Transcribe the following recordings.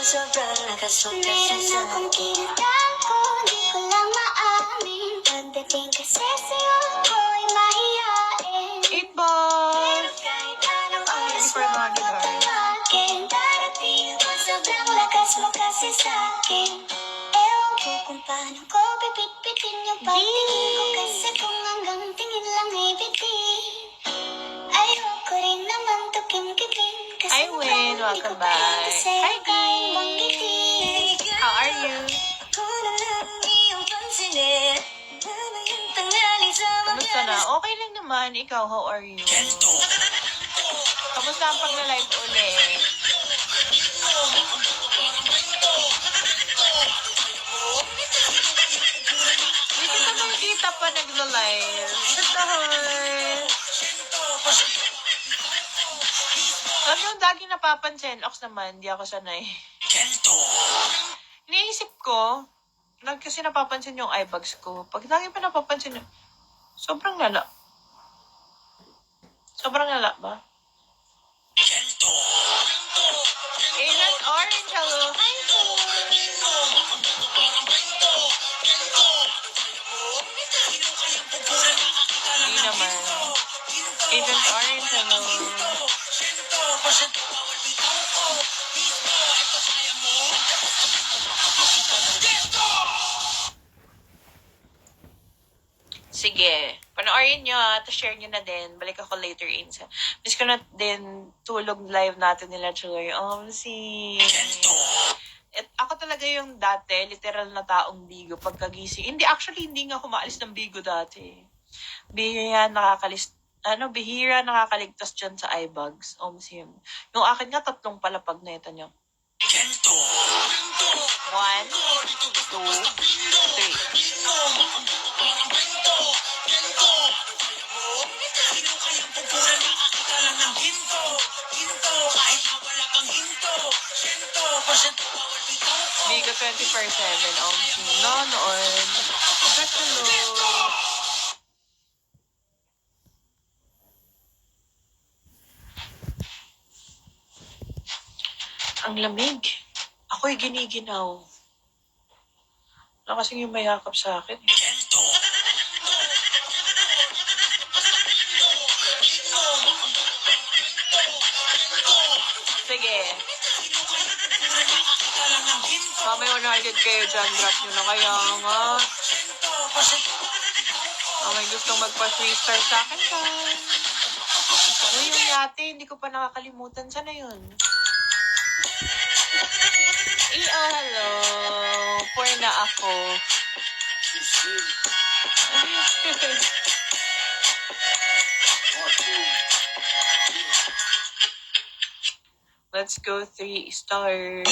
sobrang lakas mo kasi Meron sa akong akin. kinatago, di ko lang maamin. Pagdating kasi sa'yo, ako'y mahihain. 8 balls! Pero kahit anong oras For mo mga ko guard. tawagin, darating ko, sobrang lakas mo kasi sa'kin. Ewan ko kung paano ko pipit-pitin yung pagtingin ko, kasi kung hanggang tingin lang ay bitin. Ayoko rin naman to kim-kipin, kasi Hi, Win. mukhang di ko Welcome pa rin back. kasi Hi, kayang Dee. banggitin. How are you? Ako na lang ang iyong pansinin. Mamayang tanghali sa Kamusta na? Okay lang naman. Ikaw, how are you? Kamusta ang pagla-live ulit? Hindi ka nakikita pa nagla-live. Satahoy! Sabi yung lagi napapansin. Ox naman, di ako sanay. Iniisip ko, lagi kasi napapansin yung eye bags ko. Pag lagi pa napapansin, sobrang lala. Sobrang lala ba? Agent Orange, hello. Hi, hindi naman. Agent Orange, hello. Sige, panoorin nyo at share nyo na din. Balik ako later in sa... Miss ko na din tulog live natin nila Chuloy. Ako talaga yung dati, literal na taong bigo pagkagising. Hindi, actually, hindi nga ako maalis ng bigo dati. Bihira nakakaligtas dyan sa eye bags. Yung akin nga, 3 palapag na ito nyo. 1, 2, 3. Bigo 24/7, no, noon. Hello. Ang lamig. Ako'y giniginaw. Wala kasing yung mayakap sa akin. Sige. Mamaya 100 kayo dyan. Drop nyo na kaya nga. May gustong magpa-3 star sa akin ka. Yung yate, hindi ko pa nakakalimutan. Sana yun? Hello. Poor na ako. Let's go 3 stars.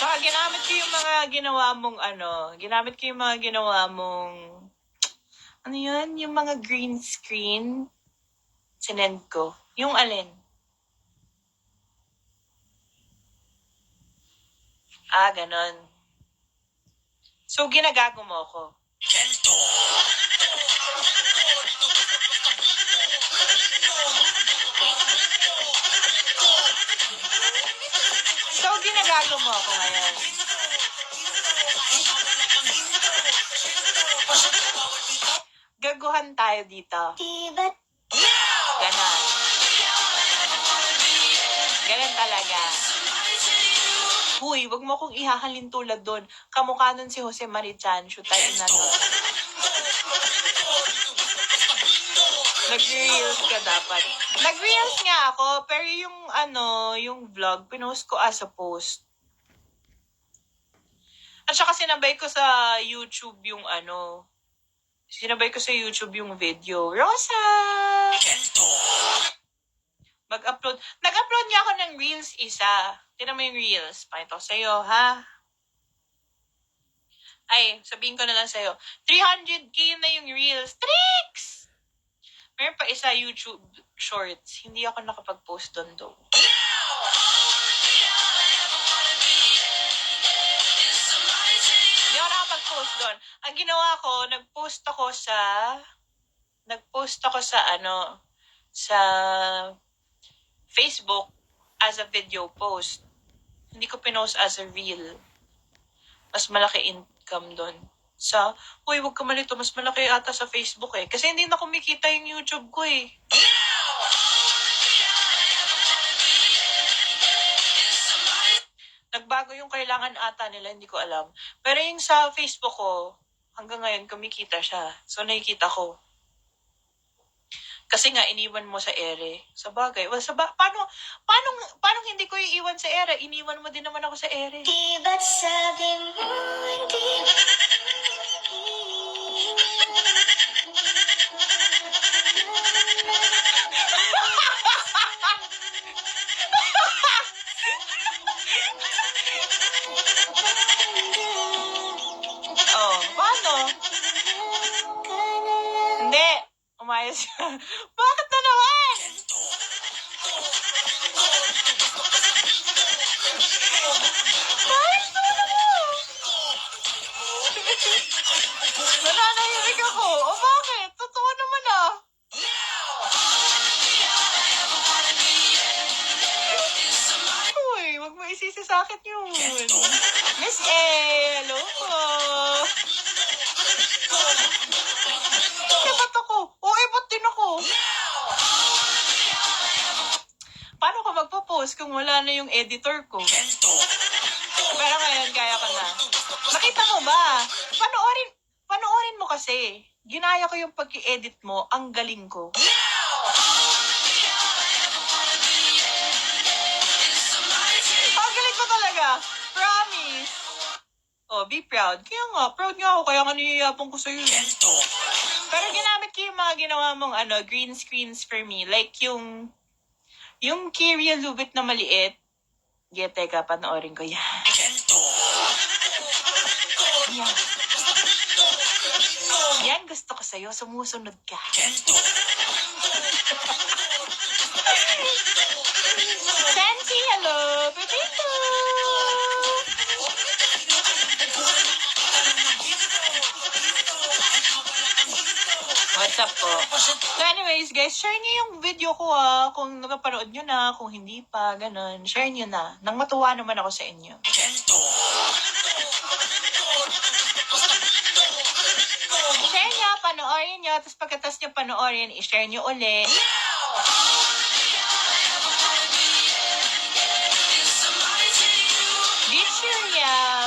Baka ginamit ko yung mga ginawa mong ginamit ko yung mga ginawa mong, yun? Yung mga green screen. Sinend ko. Yung alin? Ganon. So, ginagago mo ako. So, ginagago mo ako ngayon. Gaguhan tayo dito. Di ba't Ganon. Ganon talaga. Huy, wag mo akong ihahalin tulad doon. Kamukha nun si Jose Marichan. Shoot tayo na doon. Nag-reels ka dapat. Nag-reels nga ako, pero yung vlog, pinost ko as a post. At saka sinabay ko sa YouTube yung sinabay ko sa YouTube yung video. Rosa! Mag-upload. Nag-upload niya ako ng reels isa. Tignan mo yung reels. Pakita ko sa'yo, ha? Ay, sabihin ko na lang sa'yo. 300k na yung reels. Tricks! Meron pa isa YouTube shorts. Hindi ako nakapag-post doon though. Hindi ako nakapag-post doon. Ang ginawa ko, nag-post ako sa sa Facebook as a video post. Hindi ko pinost as a reel. Mas malaki income doon. Uy, wag ka malito, mas malaki ata sa Facebook eh. Kasi hindi na kumikita yung YouTube ko eh. Nagbago yung kailangan ata nila, hindi ko alam. Pero yung sa Facebook ko, hanggang ngayon kumikita siya. So, nakikita ko. Kasi nga, iniwan mo sa ere. Sa bagay. Well, paano hindi ko iiwan sa ere? Iniwan mo din naman ako sa ere. Di ba't sabi mo hindi Oh, paano? Hindi. Umayos ka. Bakit na naman? Ayos naman ako. Nananahimik ako. O bakit? Totoo naman ah. Uy, wag mo isisi sa akin yun. Miss A, hello po. Ba't ako? Ba't din ako? Paano ko magpo-post kung wala na yung editor ko? Pero ngayon, kaya ko na. Nakita mo ba? Panoorin mo kasi. Ginaya ko yung pag-i-edit mo, ang galing ko. Ang galing ko talaga. Promise. Be proud. Kaya nga, proud nga ako. Kaya nga niyayapong ko sa'yo. Pero ginamit ko yung mga ginawa mong green screens for me. Like yung Kyria Lubit na maliit. Teka, panoorin ko yan. Yan. Yan gusto ko sa'yo. Sumusunod ka. Sensi, hello. Pepito. What's up po? So anyways, guys, share niyo yung video ko kung nakapanood nyo na, kung hindi pa, ganun. Share niyo na. Nang matuwa naman ako sa inyo. Share niyo, panoorin niyo, tapos pagkatas niyo panoorin, i-share niyo ulit. Be sure yan.